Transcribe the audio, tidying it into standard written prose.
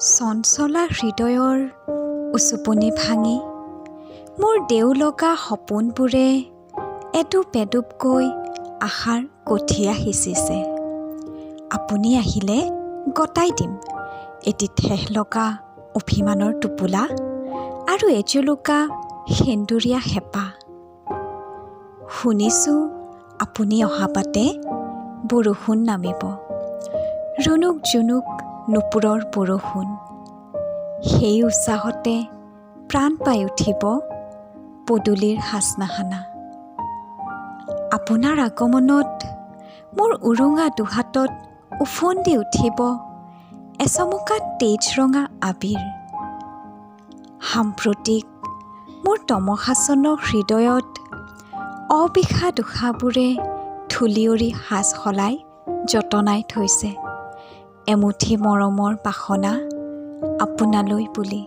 চঞ্চলা হৃদয়ৰ উচুপনি ভাঙি মোৰ দেউলগা সপোনবোৰে এডুব এডুবকৈ আশাৰ কঠীয়া সিঁচিছে। আপুনি আহিলে গতাই দিম এটি ঠেহ লগা অভিমানৰ টোপোলা আৰু এজুলুকা সেন্দুৰীয়া হেঁপা। শুনিছোঁ আপুনি অহা বাটে বৰষুণ নামিব, ৰুণুক জুনুক নুপুৰৰ বৰষুণ। সেই উৎসাহতে প্ৰাণ পাই উঠিব পদূলিৰ হাচনাহানা। আপোনাৰ আগমনত মোৰ উৰুঙা দুহাতত উফন্দি উঠিব এচমকা তেজ ৰঙা আবিৰ। সাম্প্ৰতিক মোৰ তমসাচন্ন হৃদয়ত অবিষাদ উশাবোৰে ধূলিউৰি সাজ সলাই যতনাই থৈছে এমুঠি মৰমৰ বাসনা আপোনালৈ বুলি।